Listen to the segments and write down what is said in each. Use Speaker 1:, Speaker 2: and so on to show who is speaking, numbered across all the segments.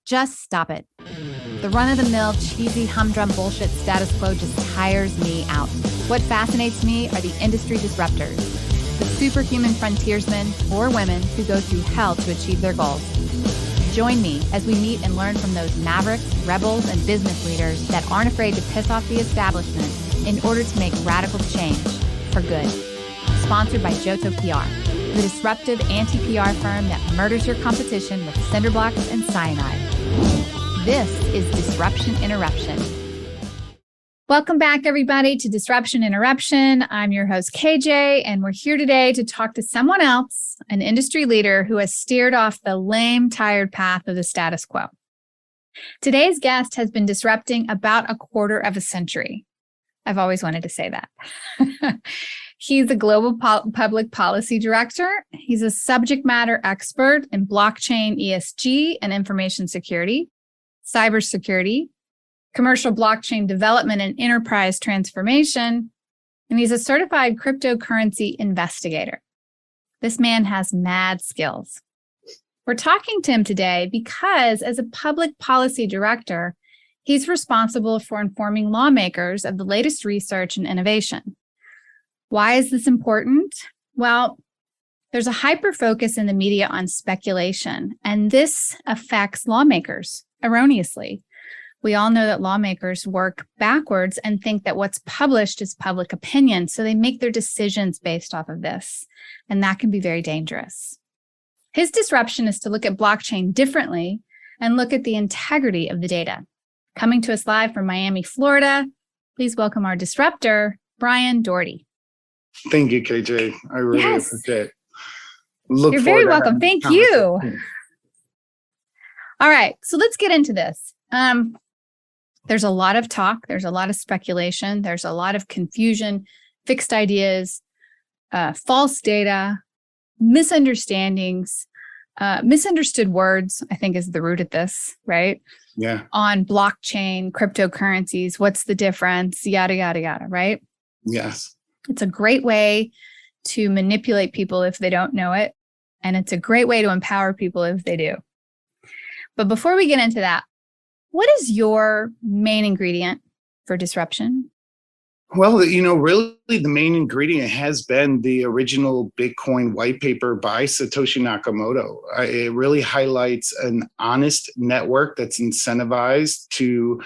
Speaker 1: Just stop it. The run-of-the-mill, cheesy, humdrum bullshit status quo just tires me out. What fascinates me are the industry disruptors, the superhuman frontiersmen or women who go through hell to achieve their goals. Join me as we meet and learn from those mavericks, rebels, and business leaders that aren't afraid to piss off the establishment in order to make radical change for good. Sponsored by Johto PR, the disruptive anti-PR firm that murders your competition with cinder blocks and cyanide. This is Disruption Interruption. Welcome back, everybody, to Disruption Interruption. I'm your host, KJ, and we're here today to talk to someone else, an industry leader who has steered off the lame, tired path of the status quo. Today's guest has been disrupting about a quarter of a century. I've always wanted to say that. He's a global public policy director. He's a subject matter expert in blockchain, ESG, and information security, cybersecurity, commercial blockchain development and enterprise transformation, and he's a certified cryptocurrency investigator. This man has mad skills. We're talking to him today because as a public policy director, he's responsible for informing lawmakers of the latest research and innovation. Why is this important? Well, there's a hyper-focus in the media on speculation, and this affects lawmakers erroneously. We all know that lawmakers work backwards and think that what's published is public opinion, so they make their decisions based off of this, and that can be very dangerous. His disruption is to look at blockchain differently and look at the integrity of the data. Coming to us live from Miami, Florida, please welcome our disruptor, Bryan Daugherty.
Speaker 2: Thank you, KJ. I really appreciate it.
Speaker 1: You're very welcome. Thank you. All right, so let's get into this. There's a lot of talk. There's a lot of speculation. There's a lot of confusion, fixed ideas, false data, misunderstandings, misunderstood words, I think is the root of this, right?
Speaker 2: Yeah.
Speaker 1: On blockchain, cryptocurrencies, what's the difference, yada, yada, yada, right?
Speaker 2: Yes.
Speaker 1: It's a great way to manipulate people if they don't know it. And it's a great way to empower people if they do. But before we get into that, what is your main ingredient for disruption?
Speaker 2: Well, really the main ingredient has been the original Bitcoin white paper by Satoshi Nakamoto. It really highlights an honest network that's incentivized to,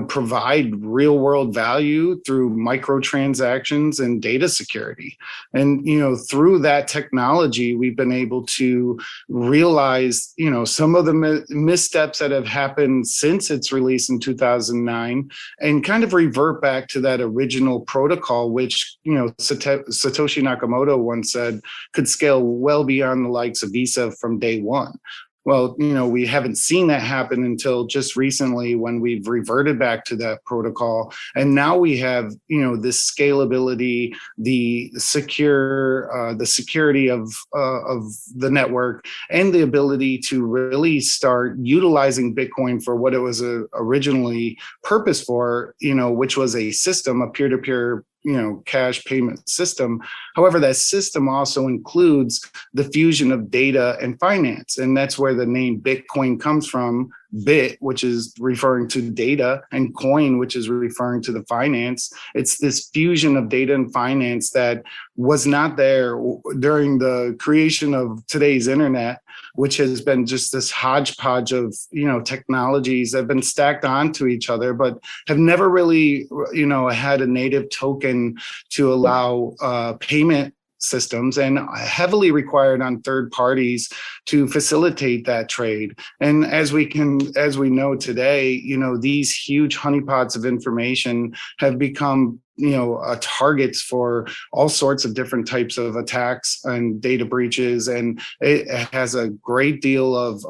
Speaker 2: provide real world value through microtransactions and data security. And, through that technology, we've been able to realize, some of the missteps that have happened since its release in 2009 and kind of revert back to that original protocol, which, Satoshi Nakamoto once said could scale well beyond the likes of Visa from day one. Well, we haven't seen that happen until just recently when we've reverted back to that protocol. And now we have, this scalability, the security of the network, and the ability to really start utilizing Bitcoin for what it was originally purposed for, which was a system, a peer-to-peer cash payment system. However, that system also includes the fusion of data and finance. And that's where the name Bitcoin comes from. Bit, which is referring to data, and coin, which is referring to the finance. It's this fusion of data and finance that was not there during the creation of today's internet, which has been just this hodgepodge of, technologies that have been stacked onto each other, but have never really, had a native token to allow payment systems, and heavily required on third parties to facilitate that trade. And as we know today, these huge honeypots of information have become targets for all sorts of different types of attacks and data breaches, and it has a great deal of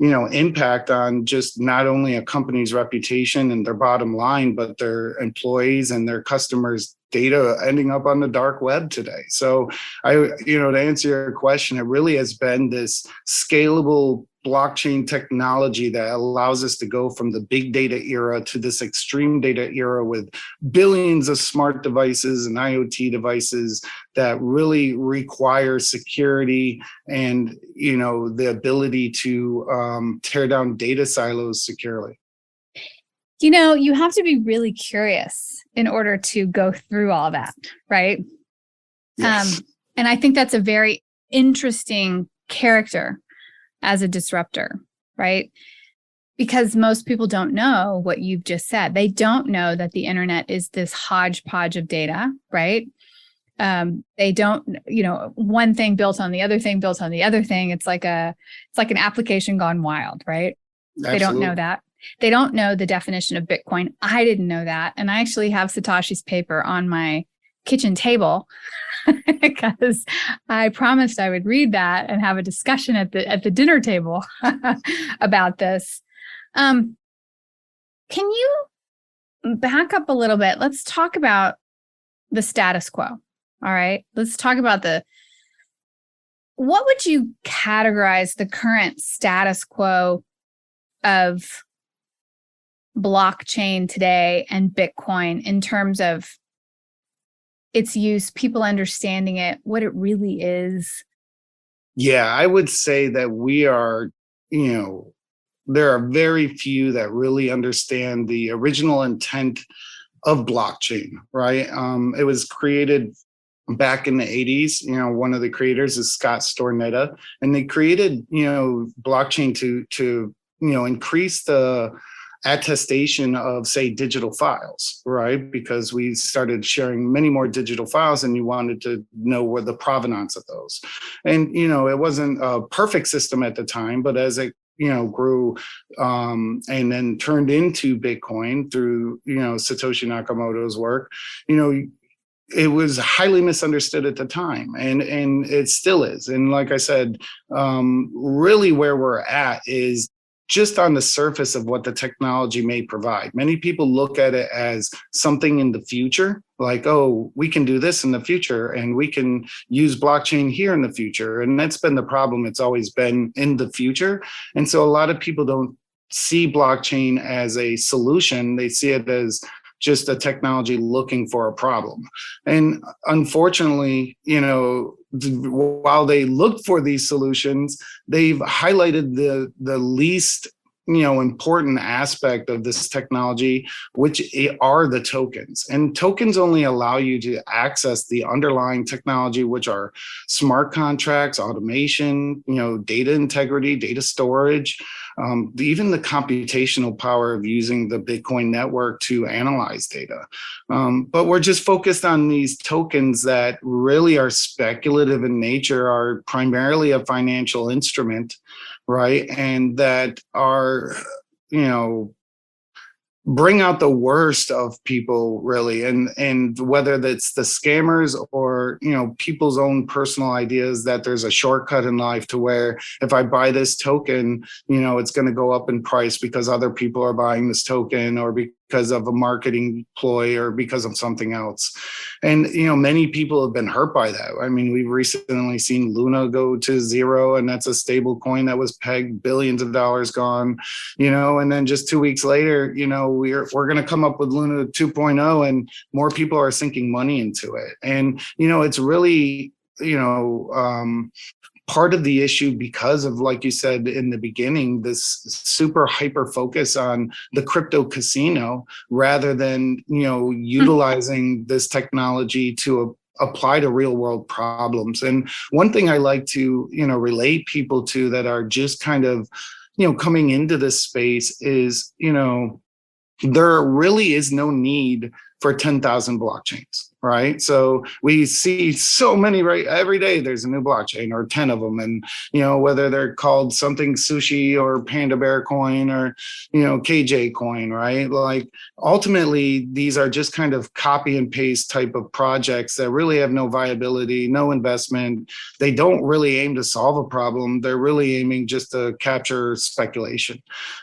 Speaker 2: impact on just not only a company's reputation and their bottom line, but their employees and their customers' data ending up on the dark web today. So to answer your question, it really has been this scalable blockchain technology that allows us to go from the big data era to this extreme data era with billions of smart devices and IoT devices that really require security and, the ability to tear down data silos securely.
Speaker 3: You have to be really curious in order to go through all that, right?
Speaker 2: Yes.
Speaker 3: And I think that's a very interesting character as a disruptor, right? Because most people don't know what you've just said. They don't know that the internet is this hodgepodge of data, right? They don't, one thing built on the other thing, built on the other thing. It's like an application gone wild, right?
Speaker 2: Absolutely.
Speaker 3: They don't know that. They don't know the definition of Bitcoin. I didn't know that. And I actually have Satoshi's paper on my kitchen table because I promised I would read that and have a discussion at the dinner table about this. Can you back up a little bit? Let's talk about the status quo. All right. Let's talk about what would you categorize the current status quo of blockchain today and Bitcoin in terms of its use, people understanding it, what it really is?
Speaker 2: Yeah, I would say that we are, there are very few that really understand the original intent of blockchain, right? It was created back in the 80s. One of the creators is Scott Stornetta, and they created, blockchain to increase the attestation of, say, digital files, right? Because we started sharing many more digital files and you wanted to know where the provenance of those. And, it wasn't a perfect system at the time, but as it grew and then turned into Bitcoin through, Satoshi Nakamoto's work, it was highly misunderstood at the time, and it still is. And like I said, really where we're at is just on the surface of what the technology may provide. Many people look at it as something in the future, like, oh, we can do this in the future and we can use blockchain here in the future. And that's been the problem. It's always been in the future. And so a lot of people don't see blockchain as a solution. They see it as just a technology looking for a problem. And unfortunately, while they look for these solutions, they've highlighted the least important aspect of this technology, which are the tokens. And tokens only allow you to access the underlying technology, which are smart contracts, automation, data integrity, data storage, even the computational power of using the Bitcoin network to analyze data. But we're just focused on these tokens that really are speculative in nature, are primarily a financial instrument, right? And that are, bring out the worst of people, really. And whether that's the scammers or, people's own personal ideas that there's a shortcut in life to where if I buy this token, it's going to go up in price because other people are buying this token, or because of a marketing ploy, or because of something else. And, many people have been hurt by that. I mean, we've recently seen Luna go to zero, and that's a stable coin that was pegged, billions of dollars gone, and then just 2 weeks later, we're going to come up with Luna 2.0 and more people are sinking money into it. And, it's really, part of the issue because of, like you said in the beginning, this super hyper focus on the crypto casino rather than, utilizing this technology to apply to real world problems. And one thing I like to, relate people to that are just kind of, coming into this space is, there really is no need for 10,000 blockchains, right? So we see so many, right? Every day there's a new blockchain or 10 of them. And, whether they're called something sushi or Panda Bear coin or, KJ coin, right? Like ultimately, these are just kind of copy and paste type of projects that really have no viability, no investment. They don't really aim to solve a problem. They're really aiming just to capture speculation.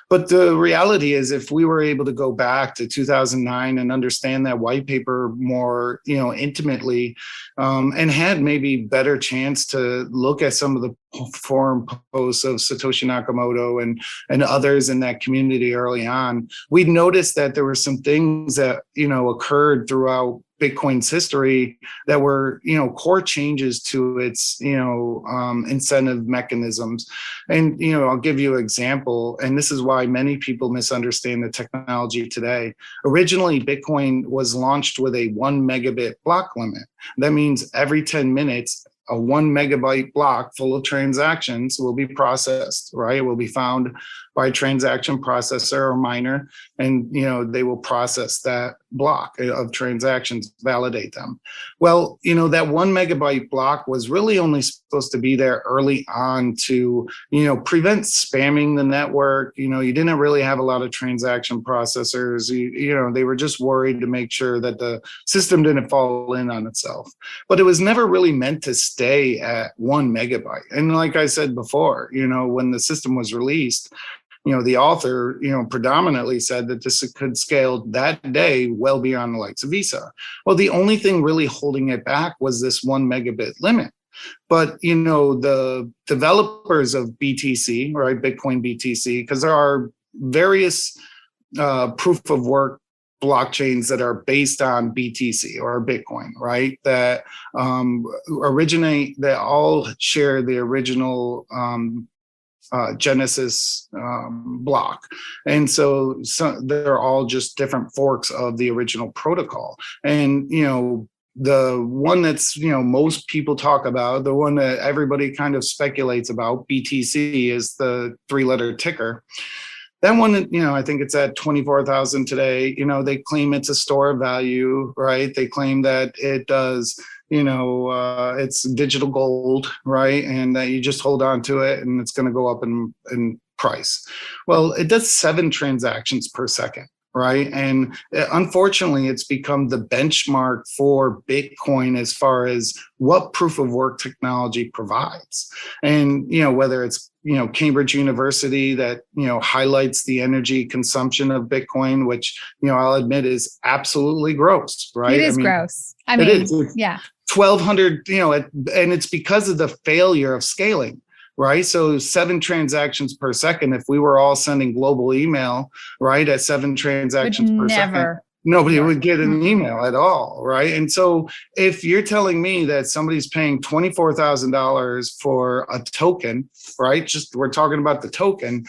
Speaker 2: But the reality is, if we were able to go back to 2009 and understand that white paper more, intimately, and had maybe better chance to look at some of the forum posts of Satoshi Nakamoto and others in that community early on, we noticed that there were some things that, occurred throughout Bitcoin's history that were, core changes to its, incentive mechanisms. And, I'll give you an example, and this is why many people misunderstand the technology today. Originally, Bitcoin was launched with a 1 megabit block limit. That means every 10 minutes, a 1 megabyte block full of transactions will be processed, right? It will be found by a transaction processor or miner, and they will process that block of transactions, validate them. Well, that 1 megabyte block was really only supposed to be there early on to prevent spamming the network. You didn't really have a lot of transaction processors. They were just worried to make sure that the system didn't fall in on itself. But it was never really meant to stay at 1 megabyte. And like I said before, when the system was released, the author, predominantly said that this could scale that day well beyond the likes of Visa. Well, the only thing really holding it back was this 1 megabit limit. But, the developers of BTC, right, Bitcoin BTC, because there are various proof of work blockchains that are based on BTC or Bitcoin, right? That that all share the original Genesis block. And so they're all just different forks of the original protocol. And, the one that's, most people talk about, the one that everybody kind of speculates about, BTC, is the 3-letter ticker. That one, I think it's at 24,000 today. They claim it's a store of value, right? They claim that it does, it's digital gold, right? And that you just hold on to it and it's going to go up in price. Well, it does 7 transactions per second, right? And unfortunately, it's become the benchmark for Bitcoin as far as what proof of work technology provides. And, whether it's, Cambridge University that, highlights the energy consumption of Bitcoin, which, I'll admit is absolutely gross, right?
Speaker 3: It is gross.
Speaker 2: It is.
Speaker 3: Yeah.
Speaker 2: 1,200, and it's because of the failure of scaling. Right. So 7 transactions per second. If we were all sending global email, right, at 7 transactions per second, nobody would get an email at all. Right. And so if you're telling me that somebody's paying $24,000 for a token, right, we're talking about the token,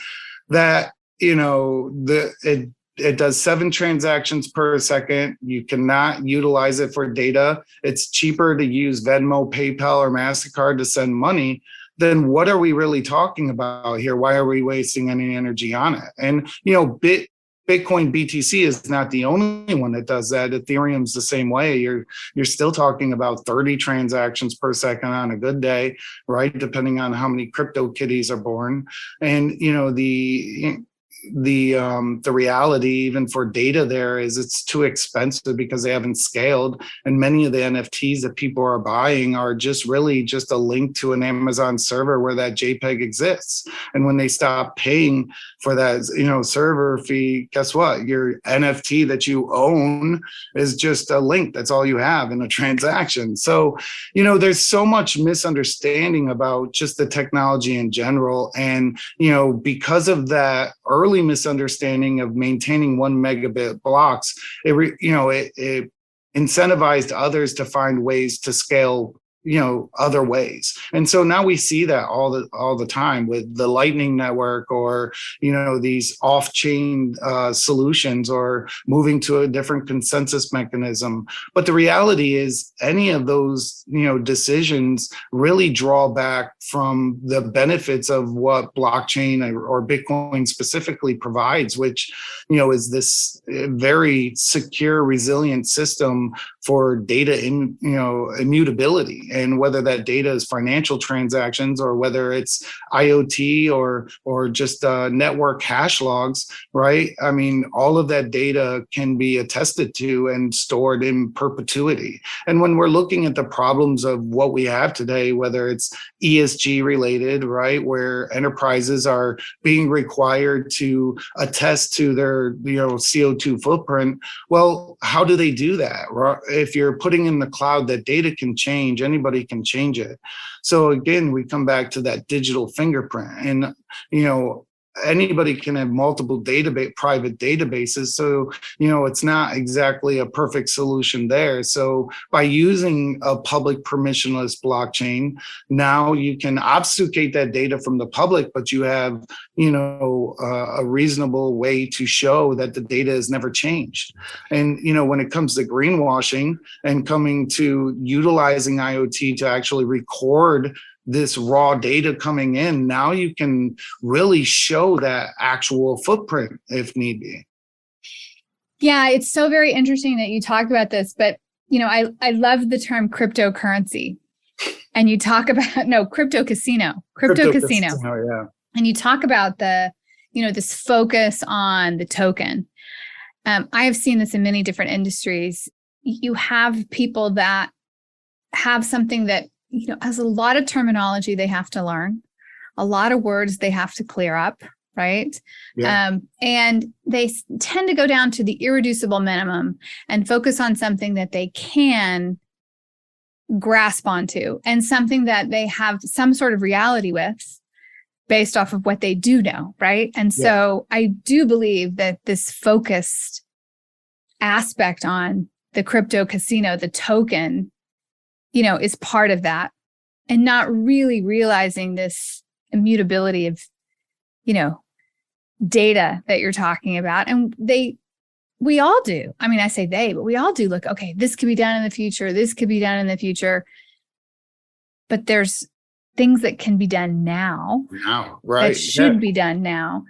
Speaker 2: that, it does 7 transactions per second. You cannot utilize it for data. It's cheaper to use Venmo, PayPal, or MasterCard to send money. Then what are we really talking about here? Why are we wasting any energy on it? And, Bitcoin BTC is not the only one that does that. Ethereum's the same way. You're still talking about 30 transactions per second on a good day, right? Depending on how many crypto kitties are born. And, the reality even for data there is it's too expensive because they haven't scaled, and many of the NFTs that people are buying are just really just a link to an Amazon server where that JPEG exists. And when they stop paying for that server fee, guess what? Your NFT that you own is just a link. That's all you have in a transaction. So there's so much misunderstanding about just the technology in general. And because of that early misunderstanding of maintaining 1 megabit blocks, it incentivized others to find ways to scale other ways. And so now we see that all the time with the Lightning Network, or these off-chain solutions, or moving to a different consensus mechanism. But the reality is any of those decisions really draw back from the benefits of what blockchain or Bitcoin specifically provides, which is this very secure, resilient system for data immutability. And whether that data is financial transactions, or whether it's IoT, or just network hash logs, right? I mean, all of that data can be attested to and stored in perpetuity. And when we're looking at the problems of what we have today, whether it's ESG related, right, where enterprises are being required to attest to their CO2 footprint, well, how do they do that? If you're putting in the cloud that data can change, anybody anybody can change it. So again, we come back to that digital fingerprint, and anybody can have multiple private databases. So, it's not exactly a perfect solution there. So by using a public permissionless blockchain, now you can obfuscate that data from the public, but you have, a reasonable way to show that the data has never changed. And, when it comes to greenwashing and coming to utilizing IoT to actually record this raw data coming in, now you can really show that actual footprint if need be.
Speaker 3: Yeah, it's so very interesting that you talked about this, but I love the term cryptocurrency. And you talk about crypto casino.
Speaker 2: Yeah.
Speaker 3: And you talk about the, this focus on the token. I have seen this in many different industries. You have people that have something that has a lot of terminology they have to learn, a lot of words they have to clear up, right?
Speaker 2: Yeah.
Speaker 3: And they tend to go down to the irreducible minimum and focus on something that they can grasp onto and something that they have some sort of reality with based off of what they do know, right? And so I do believe that this focused aspect on the crypto casino, the token, is part of that, and not really realizing this immutability of, data that you're talking about. And we all do. I mean, I say they, but we all do look, okay, this could be done in the future. This could be done in the future. But there's things that can be done now.
Speaker 2: Right.
Speaker 3: That should be done now.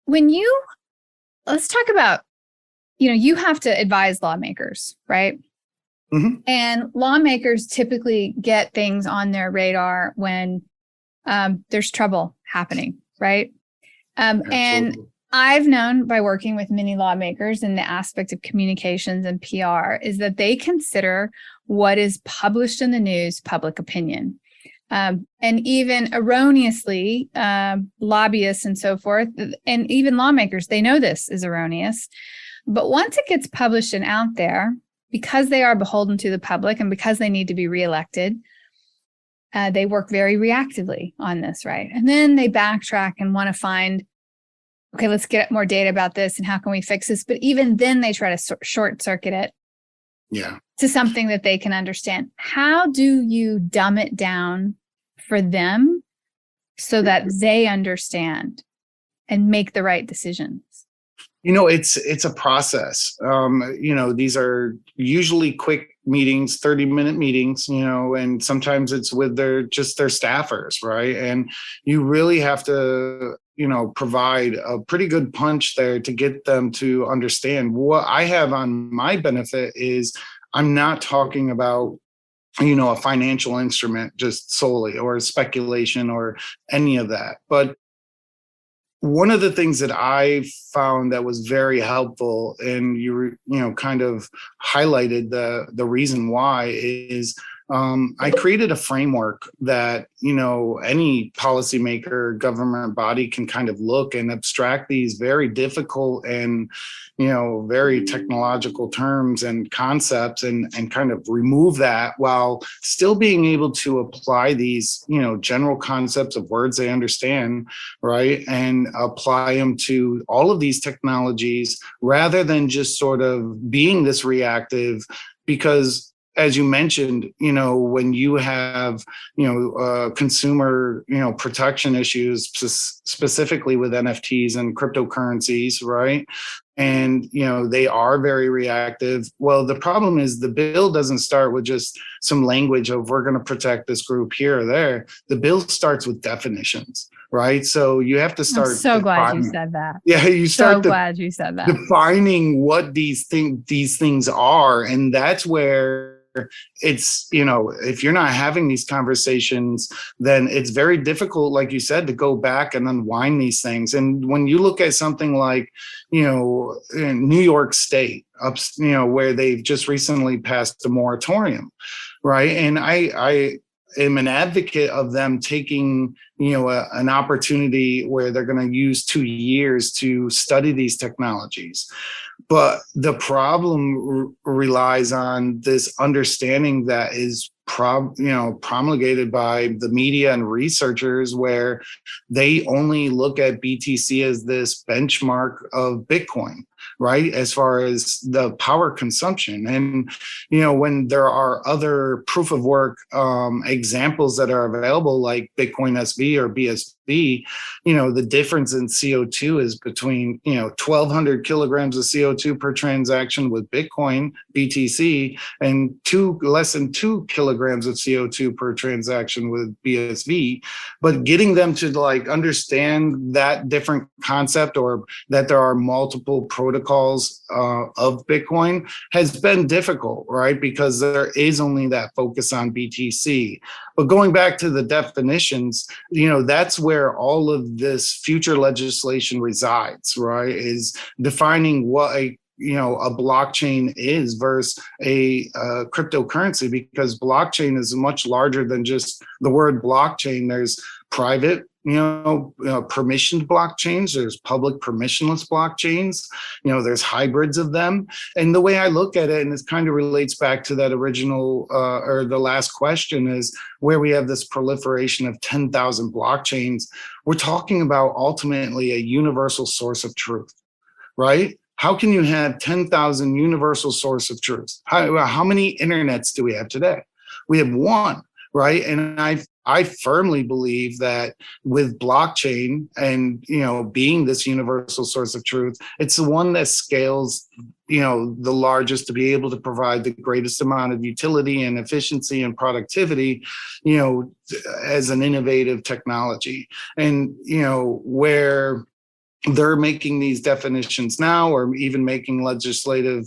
Speaker 3: Let's talk about, you have to advise lawmakers, right?
Speaker 2: Mm-hmm.
Speaker 3: And lawmakers typically get things on their radar when there's trouble happening, right? And I've known by working with many lawmakers in the aspect of communications and PR is that they consider what is published in the news public opinion. And even erroneously, lobbyists and so forth, and even lawmakers, they know this is erroneous. But once it gets published and out there, because they are beholden to the public and because they need to be reelected, they work very reactively on this, right? And then they backtrack and want to find, okay, let's get more data about this and how can we fix this? But even then they try to short circuit it to something that they can understand. How do you dumb it down for them so that they understand and make the right decisions?
Speaker 2: It's a process. These are usually quick meetings, 30-minute meetings, and sometimes it's with their staffers, right? And you really have to, provide a pretty good punch there to get them to understand. What I have on my benefit is I'm not talking about a financial instrument just solely, or speculation or any of that. But one of the things that I found that was very helpful, and you kind of highlighted the reason why, is I created a framework that any policymaker, government body can kind of look and abstract these very difficult and very technological terms and concepts and kind of remove that while still being able to apply these general concepts of words they understand, right, and apply them to all of these technologies rather than just sort of being this reactive. Because as you mentioned, when you have, consumer, protection issues, specifically with NFTs and cryptocurrencies, right? And, they are very reactive. Well, the problem is the bill doesn't start with just some language of we're going to protect this group here or there. The bill starts with definitions, right? So you have to start.
Speaker 3: I'm so glad you said that.
Speaker 2: Yeah, you start.
Speaker 3: Glad you said that.
Speaker 2: Defining what these things are, and that's where it's, if you're not having these conversations, then it's very difficult, like you said, to go back and unwind these things. And when you look at something like, in New York State, where they've just recently passed a moratorium, right? And I am an advocate of them taking, an opportunity where they're going to use 2 years to study these technologies. But the problem relies on this understanding that is promulgated by the media and researchers, where they only look at BTC as this benchmark of Bitcoin, right? As far as the power consumption. And, when there are other proof of work examples that are available, like Bitcoin SV or BSV, the difference in CO2 is between, 1,200 kilograms of CO2 per transaction with Bitcoin BTC and less than 2 kilograms of CO2 per transaction with BSV. But getting them to understand that different concept, or that there are multiple protocols of Bitcoin, has been difficult, right? Because there is only that focus on BTC. But going back to the definitions, that's where all of this future legislation resides, right? Is defining what a blockchain is versus a cryptocurrency, because blockchain is much larger than just the word blockchain. There's private, permissioned blockchains, there's public permissionless blockchains, there's hybrids of them. And the way I look at it, and this kind of relates back to that original or the last question, is where we have this proliferation of 10,000 blockchains, we're talking about ultimately a universal source of truth, right? How can you have 10,000 universal source of truth? How many internets do we have today? We have one, right? And I firmly believe that with blockchain and, being this universal source of truth, it's the one that scales, the largest, to be able to provide the greatest amount of utility and efficiency and productivity, as an innovative technology. And, where they're making these definitions now, or even making legislative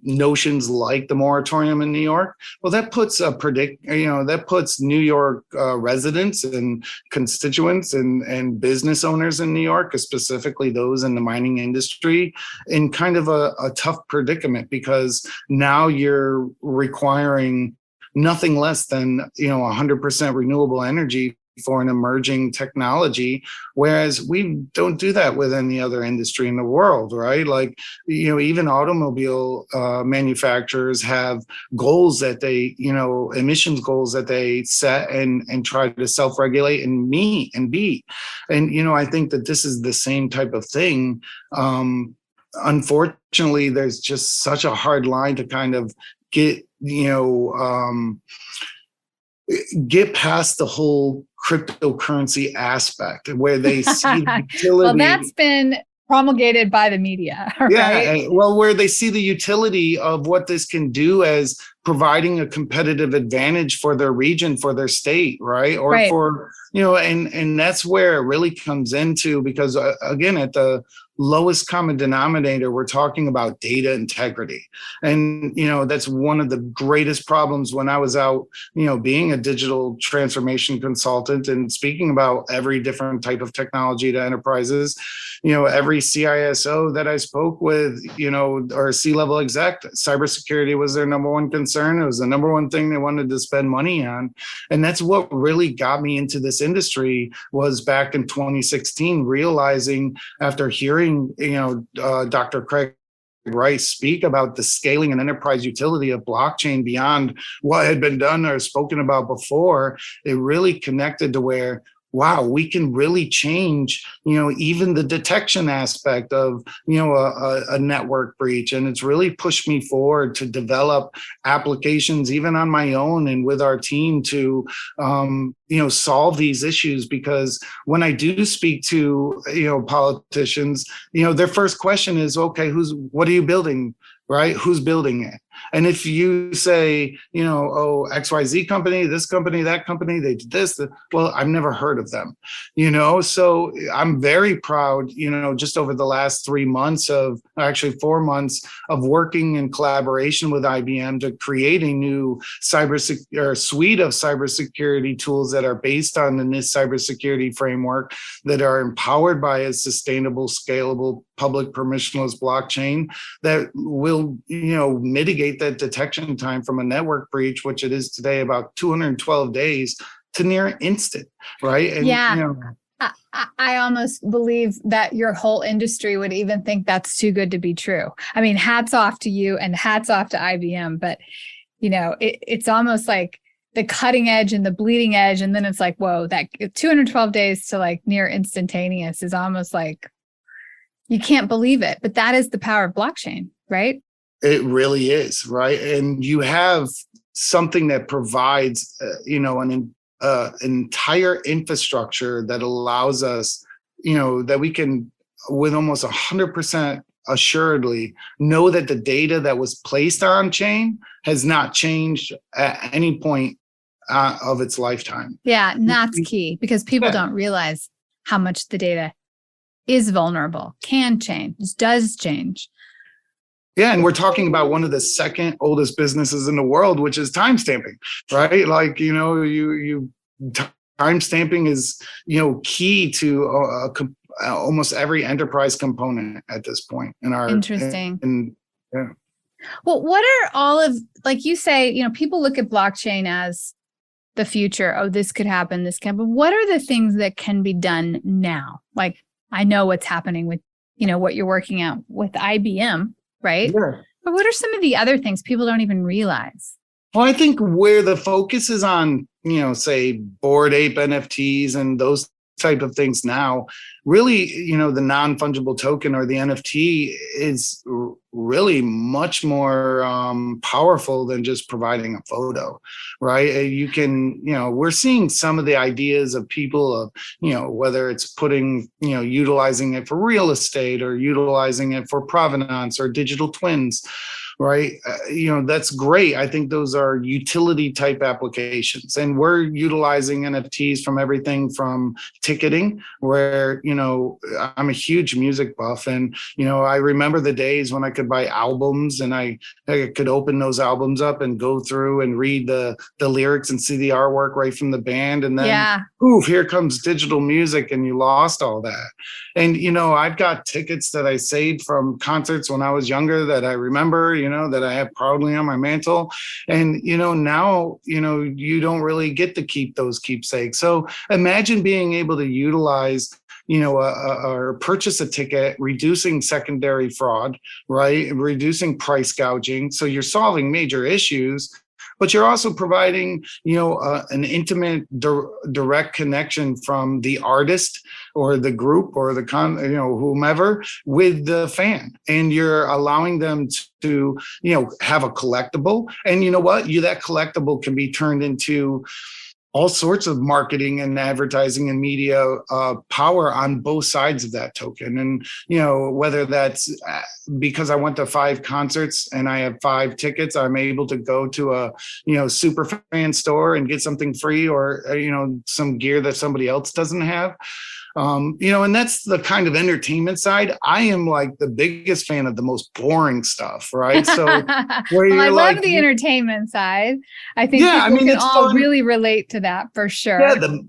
Speaker 2: notions like the moratorium in New York. Well, that puts that puts New York residents and constituents and business owners in New York, specifically those in the mining industry, in kind of a tough predicament, because now you're requiring nothing less than 100% renewable energy for an emerging technology, whereas we don't do that with any other industry in the world, right? Like, even automobile manufacturers have goals that they, emissions goals that they set and try to self-regulate and meet and beat. And, I think that this is the same type of thing. Unfortunately, there's just such a hard line to kind of get past the whole cryptocurrency aspect, where they see the utility.
Speaker 3: Well, that's been promulgated by the media, right?
Speaker 2: Yeah, well, where they see the utility of what this can do as providing a competitive advantage for their region, for their state, right? Or right. For, and that's where it really comes into, because again, at the lowest common denominator, we're talking about data integrity. And, that's one of the greatest problems when I was out, being a digital transformation consultant and speaking about every different type of technology to enterprises. Every CISO that I spoke with, or C-level exec, cybersecurity was their number one concern. It was the number one thing they wanted to spend money on. And that's what really got me into this industry, was back in 2016, realizing, after hearing, Dr. Craig Rice speak about the scaling and enterprise utility of blockchain beyond what had been done or spoken about before, it really connected to where, wow, we can really change, even the detection aspect of, a network breach. And it's really pushed me forward to develop applications, even on my own and with our team, to, solve these issues. Because when I do speak to, politicians, their first question is, okay, what are you building? Right? Who's building it? And if you say, XYZ company, this company, that company, they did this, well, I've never heard of them, So I'm very proud, just over the last 4 months of working in collaboration with IBM to create a new suite of cybersecurity tools that are based on the NIST cybersecurity framework, that are empowered by a sustainable, scalable, public permissionless blockchain that will, mitigate that detection time from a network breach, which it is today about 212 days, to near instant, right? And,
Speaker 3: yeah. I almost believe that your whole industry would even think that's too good to be true. I mean, hats off to you and hats off to IBM, but, it's almost like the cutting edge and the bleeding edge. And then it's like, whoa, that 212 days to like near instantaneous is almost like, you can't believe it. But that is the power of blockchain, right?
Speaker 2: It really is, right? And you have something that provides, an entire infrastructure that allows us, that we can, with almost 100% assuredly, know that the data that was placed on chain has not changed at any point of its lifetime.
Speaker 3: Yeah, and that's key, because people don't realize how much the data is vulnerable, can change, does change.
Speaker 2: Yeah, and we're talking about one of the second oldest businesses in the world, which is timestamping, right? Like, timestamping is, key to almost every enterprise component at this point in our.
Speaker 3: Interesting.
Speaker 2: Yeah.
Speaker 3: Well, what are all of, like you say, people look at blockchain as the future. Oh, this could happen, this can, but what are the things that can be done now? Like, I know what's happening with, what you're working out with IBM, right?
Speaker 2: Yeah.
Speaker 3: But what are some of the other things people don't even realize?
Speaker 2: Well, I think where the focus is on, say Bored Ape NFTs and those type of things now, really, the non-fungible token or the NFT is really much more powerful than just providing a photo, right? You can, we're seeing some of the ideas of people of, whether it's putting, utilizing it for real estate or utilizing it for provenance or digital twins. Right. That's great. I think those are utility type applications. And we're utilizing NFTs from everything from ticketing, where, I'm a huge music buff. And, I remember the days when I could buy albums and I could open those albums up and go through and read the lyrics and see the artwork right from the band. And then, oof, here comes digital music and you lost all that. And, I've got tickets that I saved from concerts when I was younger that I remember, that I have proudly on my mantle. And, now, you don't really get to keep those keepsakes. So imagine being able to utilize, or purchase a ticket, reducing secondary fraud, right? Reducing price gouging. So you're solving major issues, but you're also providing, an intimate, direct connection from the artist or the group or the whomever with the fan, and you're allowing them to, have a collectible. And you know what? That collectible can be turned into all sorts of marketing and advertising and media power on both sides of that token. And, whether that's because I went to 5 concerts and I have 5 tickets, I'm able to go to a, super fan store and get something free or, some gear that somebody else doesn't have. And that's the kind of entertainment side. I am like the biggest fan of the most boring stuff, right? So where
Speaker 3: I love the entertainment side. I think people can all really relate to that for sure.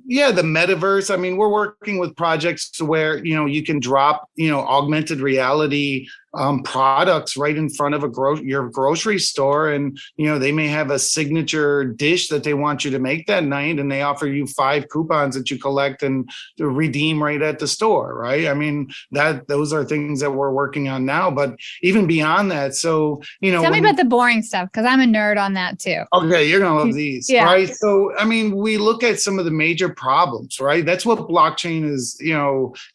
Speaker 2: Yeah, the metaverse. I mean, we're working with projects where, you can drop, augmented reality products right in front of your grocery store, and they may have a signature dish that they want you to make that night, and they offer you 5 coupons that you collect and redeem right at the store, right? I mean, those are things that we're working on now, but even beyond that, so
Speaker 3: tell me about the boring stuff, because I'm a nerd on that too.
Speaker 2: Okay, you're gonna love these, right? So I mean, we look at some of the major problems, right? That's what blockchain is,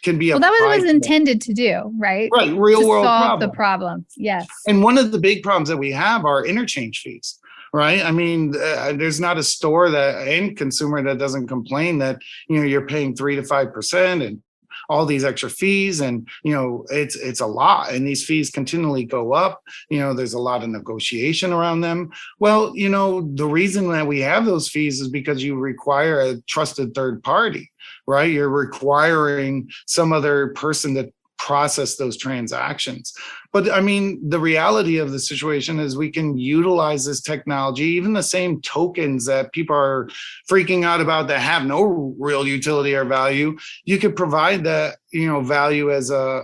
Speaker 2: can be.
Speaker 3: Well, that was what it was intended to do, right?
Speaker 2: Right, real world
Speaker 3: problem. The problems, yes.
Speaker 2: And one of the big problems that we have are interchange fees, right? I mean, there's not a store and consumer that doesn't complain that you're paying 3 to 5% and all these extra fees, and it's a lot, and these fees continually go up. There's a lot of negotiation around them. Well, the reason that we have those fees is because you require a trusted third party, right? You're requiring some other person that process those transactions. But I mean, the reality of the situation is we can utilize this technology, even the same tokens that people are freaking out about that have no real utility or value. You could provide that, value as a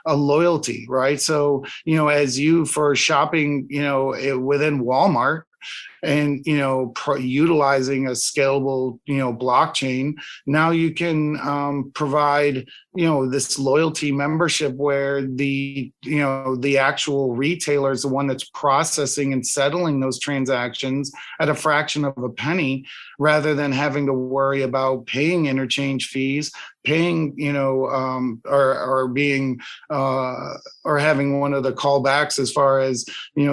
Speaker 2: loyalty, right? So, as you for shopping, within Walmart, and, utilizing a scalable, blockchain, now you can provide, this loyalty membership where the actual retailer is the one that's processing and settling those transactions at a fraction of a penny, rather than having to worry about paying interchange fees, paying, or being, or having one of the callbacks as far as,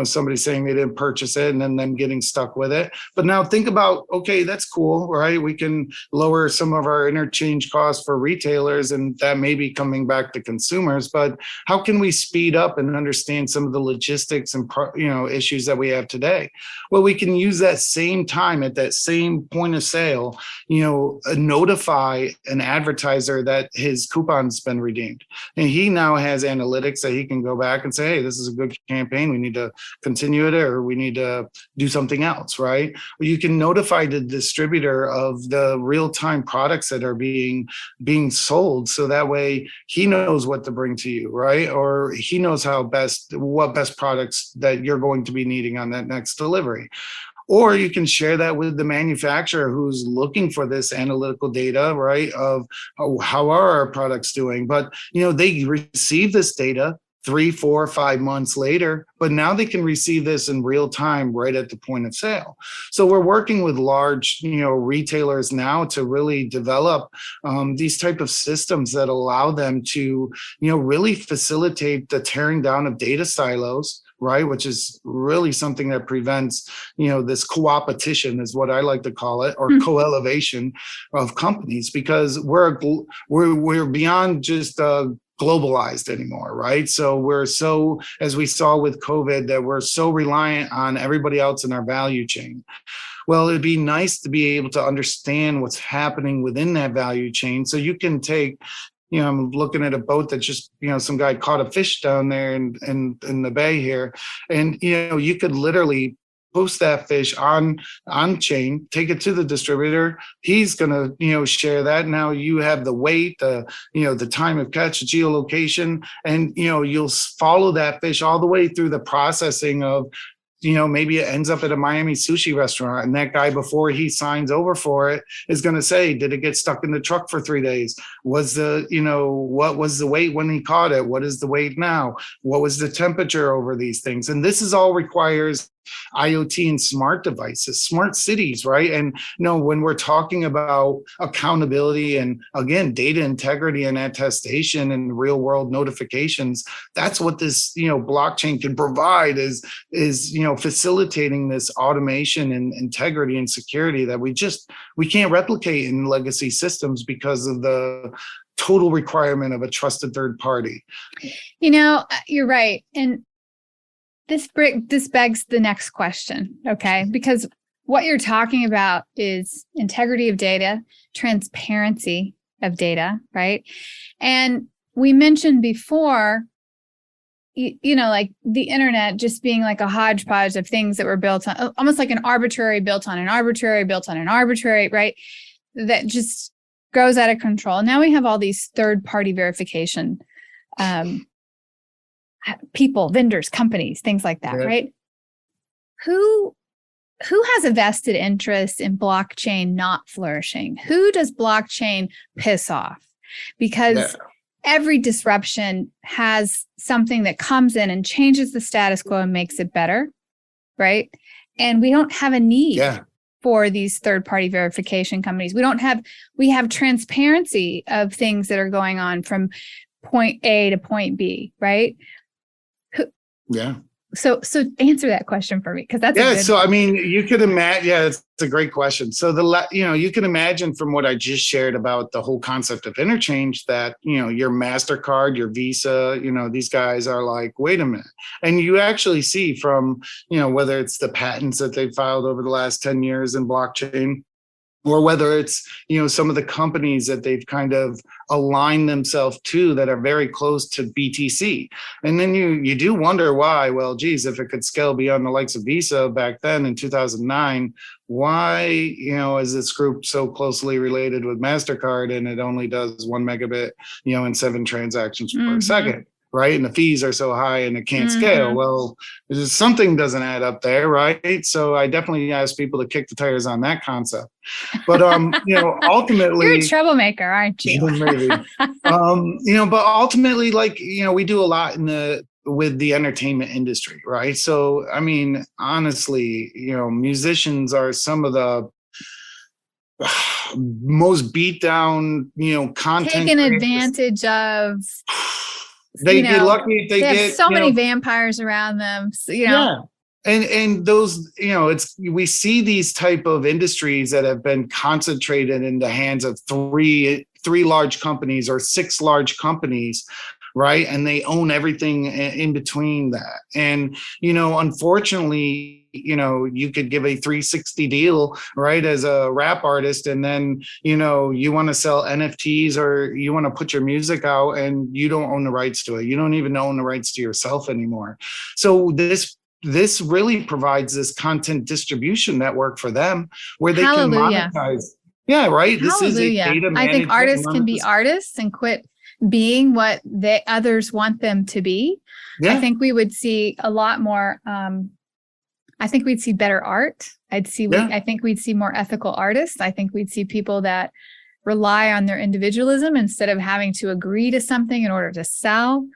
Speaker 2: somebody saying they didn't purchase it and then them getting stuck with it. But now think about, okay, that's cool, right? We can lower some of our interchange costs for retailers, and that may be coming back to consumers. But how can we speed up and understand some of the logistics and, issues that we have today? Well, we can use that same time at that same point of sale, notify an advertiser that his coupon's been redeemed. And he now has analytics that he can go back and say, hey, this is a good campaign. We need to continue it, or we need to do something else, right? Or you can notify the distributor of the real-time products that are being sold. So that way he knows what to bring to you, right? Or he knows what best products that you're going to be needing on that next delivery. Or you can share that with the manufacturer who's looking for this analytical data, right, of how are our products doing. But, they receive this data 3, 4, 5 months later, but now they can receive this in real time right at the point of sale. So we're working with large, retailers now to really develop these type of systems that allow them to, really facilitate the tearing down of data silos, right? Which is really something that prevents, this co-opetition is what I like to call it, or co-elevation of companies, because we're beyond just globalized anymore, right? So we're so, as we saw with COVID, that we're so reliant on everybody else in our value chain. Well, it'd be nice to be able to understand what's happening within that value chain. So you can take, I'm looking at a boat that just, some guy caught a fish down there in the bay here. And, you could literally post that fish on chain, take it to the distributor. He's going to, share that. Now you have the weight, the time of catch, geolocation, and, you'll follow that fish all the way through the processing of, maybe it ends up at a Miami sushi restaurant, and that guy, before he signs over for it, is going to say, did it get stuck in the truck for 3 days? Was what was the weight when he caught it? What is the weight now? What was the temperature over these things? And this is all requires IoT and smart devices, smart cities, right? And when we're talking about accountability and, again, data integrity and attestation and real world notifications, that's what this blockchain can provide is facilitating this automation and integrity and security that we can't replicate in legacy systems because of the total requirement of a trusted third party.
Speaker 3: You're right. And this begs the next question, okay? Because what you're talking about is integrity of data, transparency of data, right? And we mentioned before, like the internet just being like a hodgepodge of things that were built on, almost like an arbitrary built on an arbitrary built on an arbitrary, right? That just goes out of control. Now we have all these third-party verification people, vendors, companies, things like that, right? Who has a vested interest in blockchain not flourishing? Who does blockchain piss off? Because every disruption has something that comes in and changes the status quo and makes it better, right? And we don't have a need for these third-party verification companies. We have transparency of things that are going on from point A to point B, right? So answer that question for me, because that's
Speaker 2: you could imagine. It's a great question. So you can imagine from what I just shared about the whole concept of interchange that your MasterCard, your Visa, these guys are like, wait a minute, and you actually see from whether it's the patents that they filed over the last 10 years in blockchain, or whether it's some of the companies that they've kind of aligned themselves to that are very close to BTC. And then you do wonder why. Well, geez, if it could scale beyond the likes of Visa back then in 2009, why is this group so closely related with MasterCard and it only does 1 megabit and 7 transactions per second? right? And the fees are so high and it can't scale. Well, something doesn't add up there, right? So I definitely ask people to kick the tires on that concept. But ultimately,
Speaker 3: you're a troublemaker, aren't you?
Speaker 2: Maybe. But ultimately, we do a lot with the entertainment industry, right? So I mean, honestly, musicians are some of the most beat down, content
Speaker 3: taken
Speaker 2: creators.
Speaker 3: Advantage of.
Speaker 2: They'd be lucky if they
Speaker 3: have
Speaker 2: get
Speaker 3: so many vampires around them. So,
Speaker 2: Yeah. And those, we see these type of industries that have been concentrated in the hands of three large companies or 6 large companies, right? And they own everything in between that. And, unfortunately, you could give a 360 deal, right, as a rap artist, and then, you want to sell NFTs or you want to put your music out and you don't own the rights to it. You don't even own the rights to yourself anymore. So this really provides this content distribution network for them where they can monetize. Yeah, right. This is a data management.
Speaker 3: I think artists can be artists and quit being what others want them to be. Yeah. I think we would see a lot more. I think we'd see better art. I think we'd see more ethical artists. I think we'd see people that rely on their individualism instead of having to agree to something in order to sell.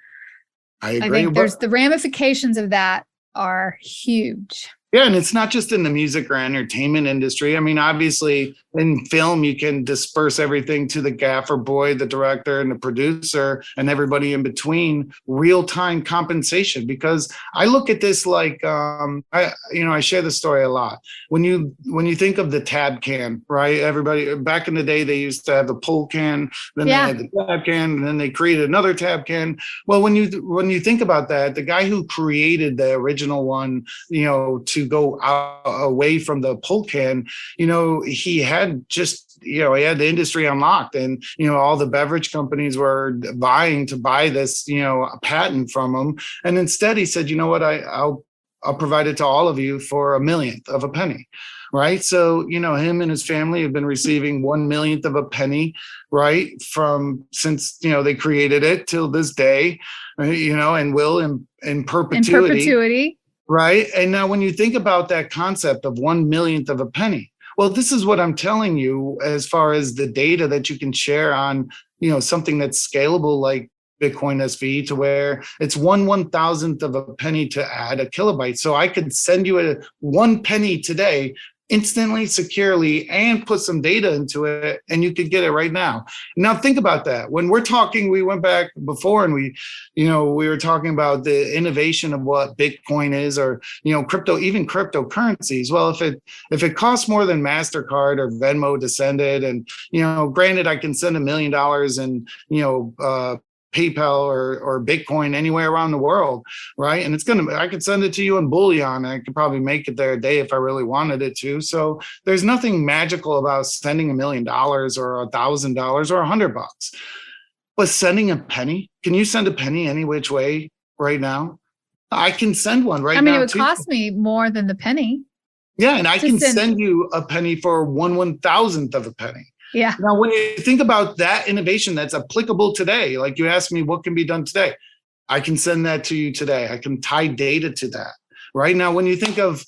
Speaker 2: I agree.
Speaker 3: I think there's the ramifications of that are huge.
Speaker 2: Yeah, and it's not just in the music or entertainment industry. I mean, obviously, in film, you can disperse everything to the gaffer boy, the director, and the producer, and everybody in between, real-time compensation. Because I look at this like, I share the story a lot. When you think of the tab can, right? Everybody back in the day, they used to have the pull can, then they had the tab can, and then they created another tab can. Well, when you think about that, the guy who created the original one, to go away from the pull can, he had he had the industry unlocked, and all the beverage companies were vying to buy this a patent from him, and instead he said, you know what, I'll provide it to all of you for 1/1,000,000 of a penny, right? So him and his family have been receiving 1/1,000,000 of a penny, right, from since they created it till this day, and will in perpetuity. Right. And now when you think about that concept of 1/1,000,000 of a penny, well, this is what I'm telling you as far as the data that you can share on, something that's scalable like Bitcoin SV, to where it's 1/1,000th of a penny to add a kilobyte. So I could send you a 1 penny today, instantly, securely, and put some data into it, and you could get it right now. Now think about that. When we're talking, we went back before and we were talking about the innovation of what Bitcoin is, or crypto, even cryptocurrencies. Well, if it costs more than MasterCard or Venmo to send it, and granted, I can send $1 million and PayPal or Bitcoin anywhere around the world, right? And I could send it to you in bullion. I could probably make it there a day if I really wanted it to. So there's nothing magical about sending $1 million or $1,000 or $100. But sending a penny, can you send a penny any which way right now? I can send one right now.
Speaker 3: I mean, it would cost me more than the penny.
Speaker 2: Yeah, and I can send you a penny for 1/1,000th of a penny.
Speaker 3: Yeah.
Speaker 2: Now, when you think about that innovation that's applicable today, like you asked me, what can be done today? I can send that to you today. I can tie data to that. Right now, when you think of,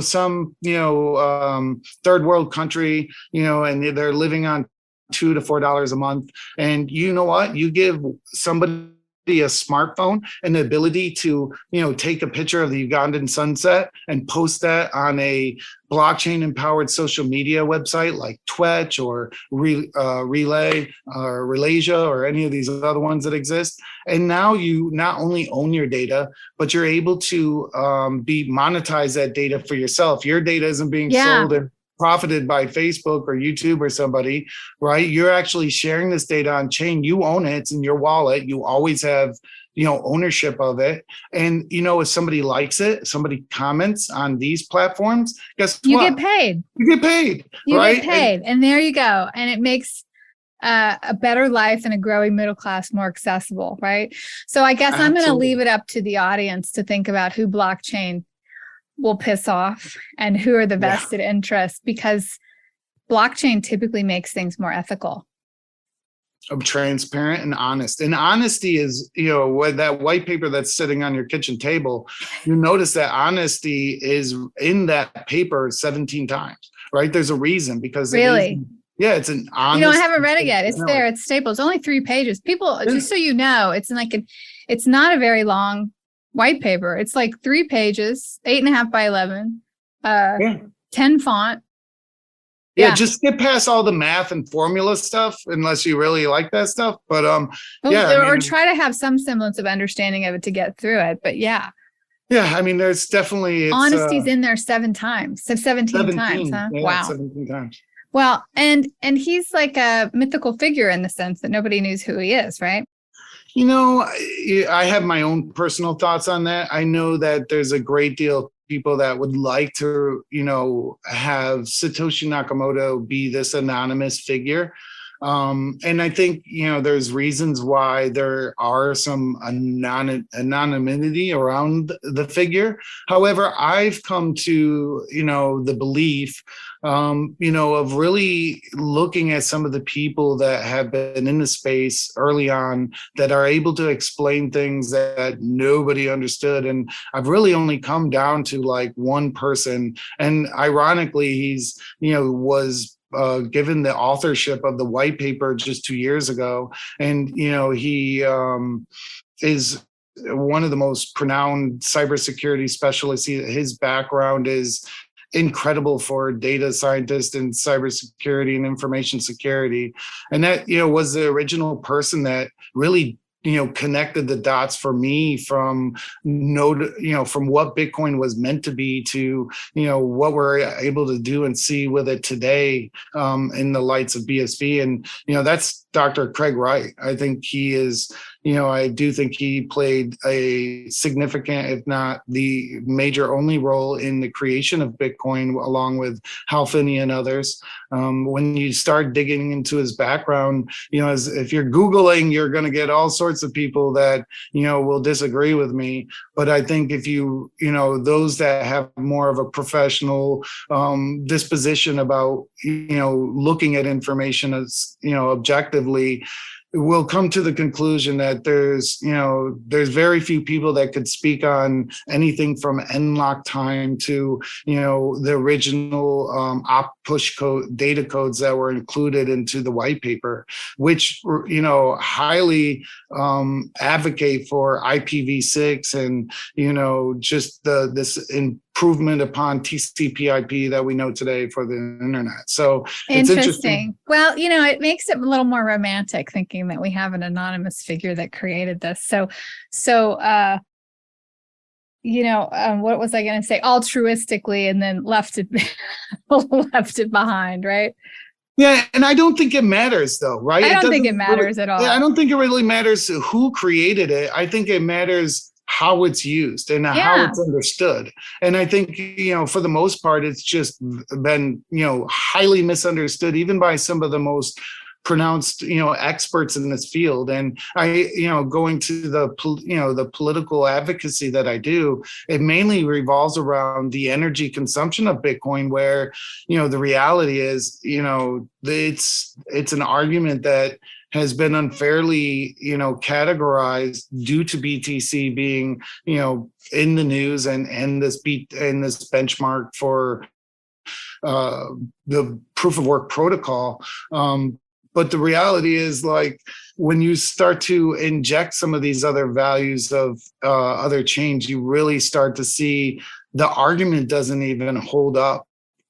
Speaker 2: some, third world country, and they're living on $2 to $4 a month, and you know what? You give somebody a smartphone and the ability to, take a picture of the Ugandan sunset and post that on a blockchain empowered social media website like Twitch or Relay or Relasia or any of these other ones that exist. And now you not only own your data, but you're able to monetize that data for yourself. Your data isn't being sold and profited by Facebook or YouTube or somebody, right? You're actually sharing this data on chain. You own it. It's in your wallet. You always have, ownership of it. And, if somebody likes it, somebody comments on these platforms, guess what?
Speaker 3: You get paid.
Speaker 2: You get paid.
Speaker 3: You get paid. And there you go. And it makes a better life and a growing middle class more accessible, right? So I guess I'm going to leave it up to the audience to think about who blockchain will piss off and who are the vested interests, because blockchain typically makes things more ethical.
Speaker 2: of transparent and honest. And honesty is, with that white paper that's sitting on your kitchen table, you notice that honesty is in that paper 17 times, right? There's a reason, because
Speaker 3: Really?
Speaker 2: it's an honest.
Speaker 3: I haven't read it yet. It's there. It's stapled. It's only 3 pages. People, just so you know, it's it's not a very long white paper. It's like 3 pages, 8.5 by 11, 10 font.
Speaker 2: Yeah, just skip past all the math and formula stuff unless you really like that stuff. But
Speaker 3: or try to have some semblance of understanding of it to get through it. But yeah,
Speaker 2: I mean, there's definitely
Speaker 3: honesty's in there 7 times, so 17 times, huh?
Speaker 2: Yeah,
Speaker 3: wow,
Speaker 2: 17 times.
Speaker 3: Well, and he's like a mythical figure in the sense that nobody knows who he is, right?
Speaker 2: I have my own personal thoughts on that. I know that there's a great deal of people that would like to, have Satoshi Nakamoto be this anonymous figure. And I think, there's reasons why there are some anonymity around the figure. However, I've come to, the belief, of really looking at some of the people that have been in the space early on that are able to explain things that nobody understood. And I've really only come down to like one person. And ironically, he's, was given the authorship of the white paper just 2 years ago. And, he is one of the most renowned cybersecurity specialists. His background is incredible for data scientist and cybersecurity and information security. And that, was the original person that really connected the dots for me from from what Bitcoin was meant to be to, what we're able to do and see with it today in the lights of BSV. And, that's Dr. Craig Wright. I think he is, I do think he played a significant, if not the major only role in the creation of Bitcoin, along with Hal Finney and others. When you start digging into his background, if you're Googling, you're going to get all sorts of people that, will disagree with me. But I think if you, those that have more of a professional disposition about, looking at information as, objectively, will come to the conclusion that there's very few people that could speak on anything from nlock time to, the original op push code data codes that were included into the white paper, which, highly advocate for IPv6 and, just this improvement upon TCP/IP that we know today for the internet. So it's interesting.
Speaker 3: Well, it makes it a little more romantic thinking that we have an anonymous figure that created this. So, what was I going to say? Altruistically, and then left it behind, right?
Speaker 2: Yeah, and I don't think it matters, though, right?
Speaker 3: I don't think it matters at all.
Speaker 2: I don't think it really matters who created it. I think it matters how it's used and how it's understood. And I think, for the most part, it's just been, highly misunderstood, even by some of the most pronounced, experts in this field. And I, going to the political advocacy that I do, it mainly revolves around the energy consumption of Bitcoin, where, the reality is, it's an argument that has been unfairly, categorized due to BTC being, in the news and this benchmark for the proof of work protocol. But the reality is, like, when you start to inject some of these other values of other chains, you really start to see the argument doesn't even hold up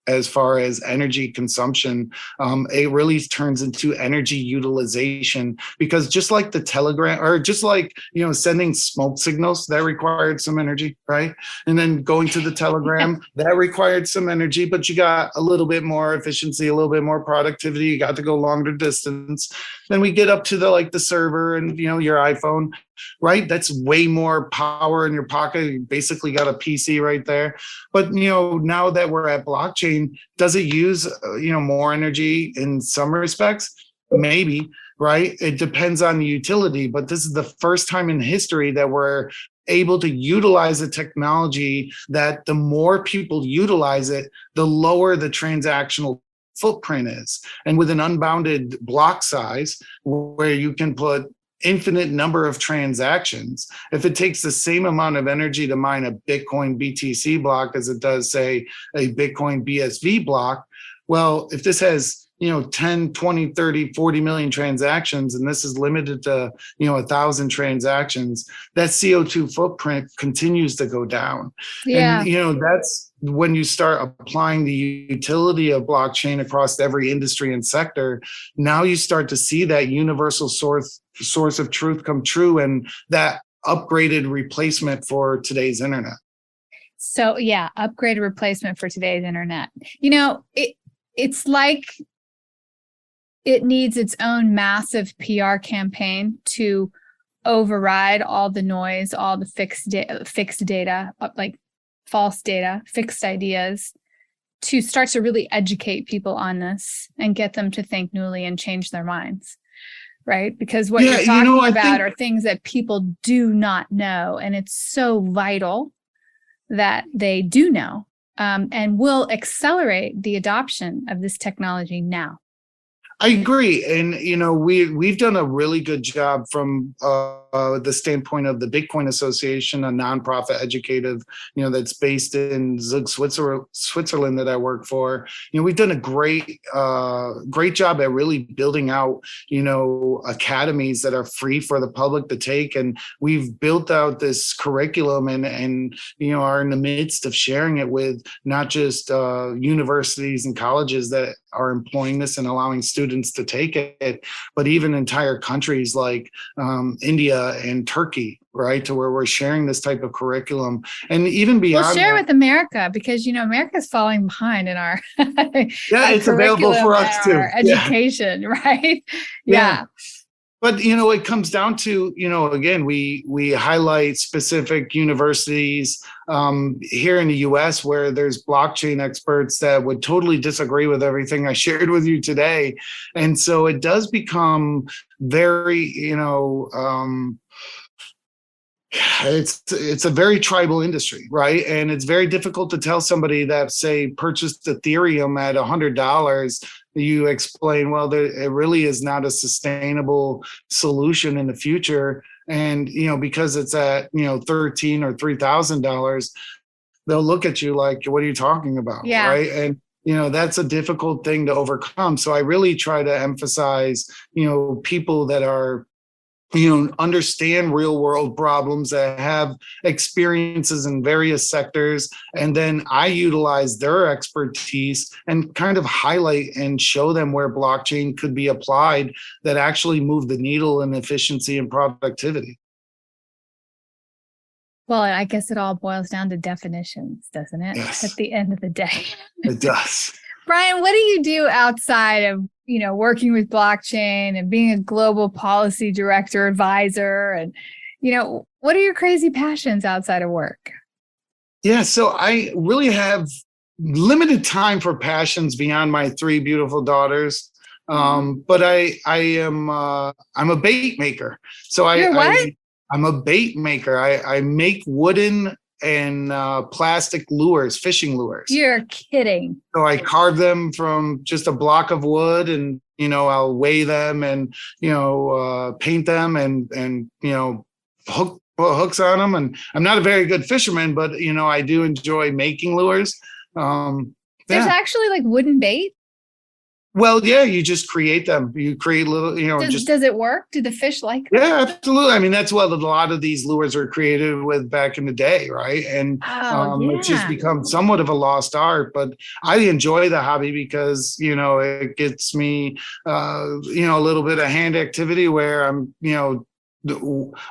Speaker 2: as far as energy consumption. It really turns into energy utilization, because just like the telegram, or just like, sending smoke signals, that required some energy, right? And then going to the telegram, that required some energy, but you got a little bit more efficiency, a little bit more productivity. You got to go longer distance. Then we get up to the server and, your iPhone, right? That's way more power in your pocket. You basically got a PC right there. But, now that we're at blockchain, does it use, more energy in some respects? Maybe, right? It depends on the utility, but this is the first time in history that we're able to utilize a technology that the more people utilize it, the lower the transactional footprint is. And with an unbounded block size where you can put infinite number of transactions, if it takes the same amount of energy to mine a Bitcoin BTC block as it does, say, a Bitcoin BSV block, well, if this has 10, 20, 30, 40 million transactions, and this is limited to, 1,000 transactions, that CO2 footprint continues to go down.
Speaker 3: Yeah.
Speaker 2: And, that's when you start applying the utility of blockchain across every industry and sector. Now you start to see that universal source of truth come true, and that upgraded replacement for today's internet.
Speaker 3: So yeah, upgraded replacement for today's internet. It's like it needs its own massive PR campaign to override all the noise, all the fixed data, like false data, fixed ideas, to start to really educate people on this and get them to think newly and change their minds, right? Because what you're talking about are things that people do not know, and it's so vital that they do know, and will accelerate the adoption of this technology now.
Speaker 2: I agree. And, we've done a really good job from the standpoint of the Bitcoin Association, a nonprofit educative, that's based in Zug, Switzerland that I work for. We've done a great job at really building out, academies that are free for the public to take. And we've built out this curriculum and are in the midst of sharing it with not just universities and colleges that are employing this and allowing students to take it, but even entire countries like India and Turkey, right? To where we're sharing this type of curriculum, and even beyond.
Speaker 3: We'll share with America, because America's falling behind in our
Speaker 2: it's available for us too.
Speaker 3: Our education, right? Yeah.
Speaker 2: But it comes down to, again, we highlight specific universities here in the US where there's blockchain experts that would totally disagree with everything I shared with you today. And so it does become very, it's a very tribal industry, right? And it's very difficult to tell somebody that, say, purchased Ethereum at $100, you explain, well, it really is not a sustainable solution in the future. And, because it's at, $13 or $3,000, they'll look at you like, what are you talking about?
Speaker 3: Yeah.
Speaker 2: Right. And, that's a difficult thing to overcome. So I really try to emphasize, people that are, understand real world problems, that have experiences in various sectors. And then I utilize their expertise and kind of highlight and show them where blockchain could be applied that actually move the needle in efficiency and productivity.
Speaker 3: Well, I guess it all boils down to definitions, doesn't it?
Speaker 2: Yes.
Speaker 3: At the end of the day.
Speaker 2: It does.
Speaker 3: Bryan, what do you do outside of, working with blockchain and being a global policy director, advisor? And, what are your crazy passions outside of work?
Speaker 2: Yeah, so I really have limited time for passions beyond my 3 beautiful daughters. But I'm a bait maker. So I'm a bait maker. I make wooden and plastic lures, fishing lures.
Speaker 3: You're kidding.
Speaker 2: So I carve them from just a block of wood, and I'll weigh them and paint them and put hooks on them. And I'm not a very good fisherman, but I do enjoy making lures.
Speaker 3: There's actually like wooden bait.
Speaker 2: Well, yeah, you just create them. You create little,
Speaker 3: Does it work? Do the fish like them?
Speaker 2: Yeah, absolutely. I mean, that's what a lot of these lures were created with back in the day, right? And it's just become somewhat of a lost art. But I enjoy the hobby because, it gets me, a little bit of hand activity where I'm,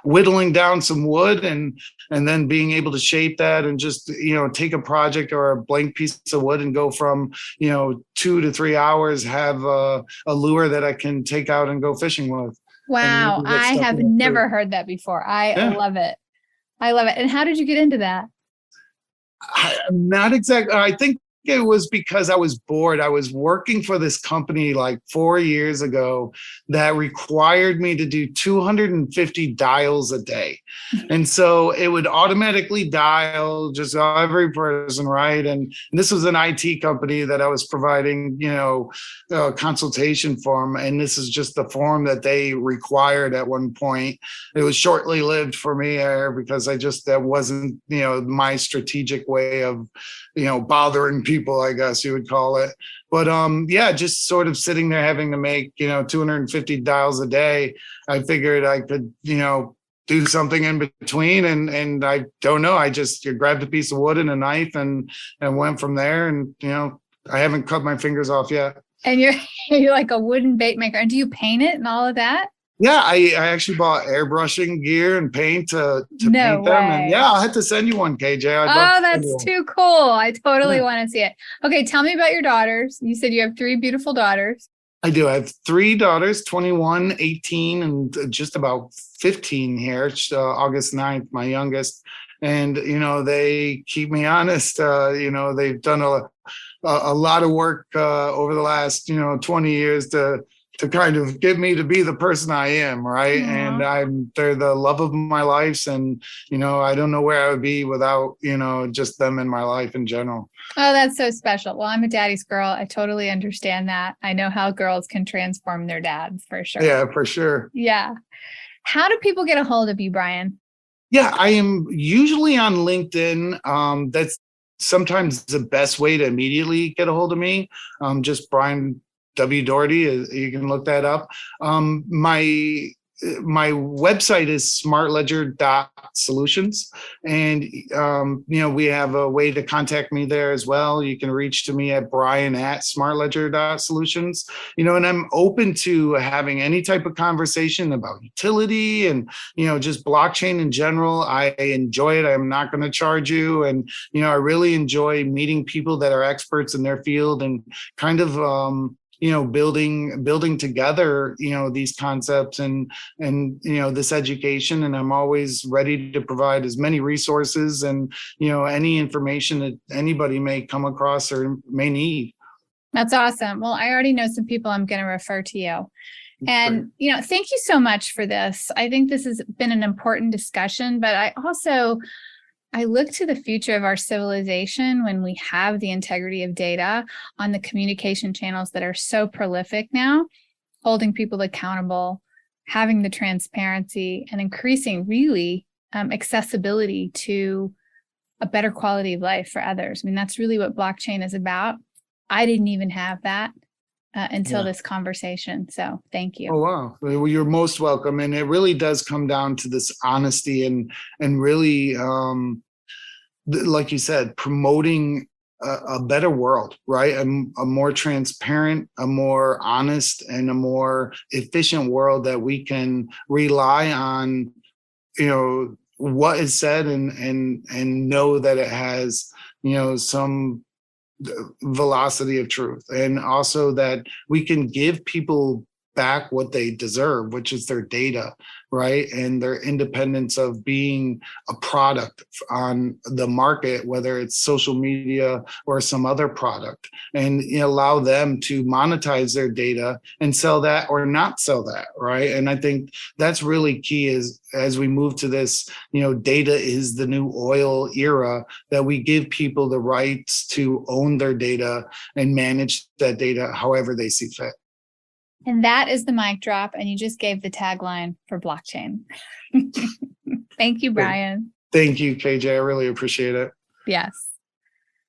Speaker 2: whittling down some wood and then being able to shape that and just take a project or a blank piece of wood and go from 2 to 3 hours, have a lure that I can take out and go fishing with.
Speaker 3: Wow, I have never heard that before. I love it. And how did you get into that?
Speaker 2: I'm not exactly. I think it was because I was bored. I was working for this company like 4 years ago that required me to do 250 dials a day. And so it would automatically dial just every person, right? And this was an IT company that I was providing, consultation for them. And this is just the form that they required at one point. It was shortly lived for me because that wasn't, my strategic way of, bothering people, I guess you would call it. But just sort of sitting there having to make, 250 dials a day. I figured I could, do something in between. And I don't know, I just grabbed a piece of wood and a knife and went from there. And, I haven't cut my fingers off yet.
Speaker 3: And you're like a wooden bait maker. And do you paint it and all of that?
Speaker 2: Yeah, I actually bought airbrushing gear and paint to paint them. And yeah, I'll have to send you one, KJ.
Speaker 3: That's too cool. I totally want to see it. Okay, tell me about your daughters. You said you have 3 beautiful daughters.
Speaker 2: I do. I have 3 daughters, 21, 18, and just about 15 here. It's, August 9th, my youngest. And, they keep me honest. They've done a lot of work over the last, 20 years to kind of get me to be the person I am, right?
Speaker 3: Aww.
Speaker 2: And they're the love of my life. And, I don't know where I would be without, just them in my life in general.
Speaker 3: Oh, that's so special. Well, I'm a daddy's girl. I totally understand that. I know how girls can transform their dads for sure.
Speaker 2: Yeah, for sure.
Speaker 3: Yeah. How do people get a hold of you, Bryan?
Speaker 2: Yeah, I am usually on LinkedIn. That's sometimes the best way to immediately get a hold of me. Just Bryan W. Daugherty, you can look that up. My website is smartledger.solutions. And, we have a way to contact me there as well. You can reach to me at brian@smartledger.solutions, and I'm open to having any type of conversation about utility and, just blockchain in general. I enjoy it. I'm not going to charge you. And, I really enjoy meeting people that are experts in their field and kind of, building together, these concepts and, this education. And I'm always ready to provide as many resources and, any information that anybody may come across or may need.
Speaker 3: That's awesome. Well, I already know some people I'm going to refer to you. And, thank you so much for this. I think this has been an important discussion, but I look to the future of our civilization when we have the integrity of data on the communication channels that are so prolific now, holding people accountable, having the transparency, and increasing really accessibility to a better quality of life for others. I mean, that's really what blockchain is about. I didn't even have that until this conversation. So thank you.
Speaker 2: Oh, wow. Well, you're most welcome. And it really does come down to this honesty and really, like you said, promoting a better world, right? A more transparent, a more honest, and a more efficient world that we can rely on, what is said and know that it has, some velocity of truth, and also that we can give people back what they deserve, which is their data, right? And their independence of being a product on the market, whether it's social media or some other product, and allow them to monetize their data and sell that or not sell that, right? And I think that's really key is as we move to this, data is the new oil era, that we give people the rights to own their data and manage that data however they see fit.
Speaker 3: And that is the mic drop. And you just gave the tagline for blockchain. Thank you, Bryan.
Speaker 2: Thank you, KJ. I really appreciate it.
Speaker 3: Yes.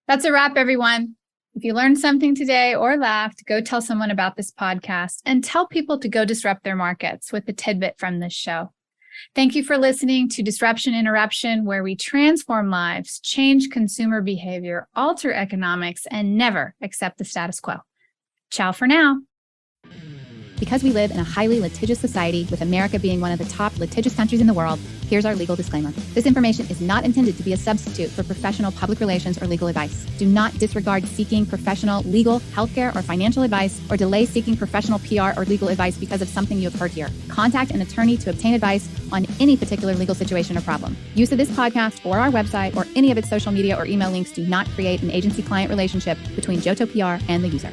Speaker 3: That's a wrap, everyone. If you learned something today or laughed, go tell someone about this podcast and tell people to go disrupt their markets with a tidbit from this show. Thank you for listening to Disruption Interruption, where we transform lives, change consumer behavior, alter economics, and never accept the status quo. Ciao for now.
Speaker 1: Because we live in a highly litigious society, with America being one of the top litigious countries in the world, here's our legal disclaimer. This information is not intended to be a substitute for professional public relations or legal advice. Do not disregard seeking professional legal, healthcare, or financial advice, or delay seeking professional PR or legal advice because of something you have heard here. Contact an attorney to obtain advice on any particular legal situation or problem. Use of this podcast or our website or any of its social media or email links do not create an agency-client relationship between Johto PR and the user.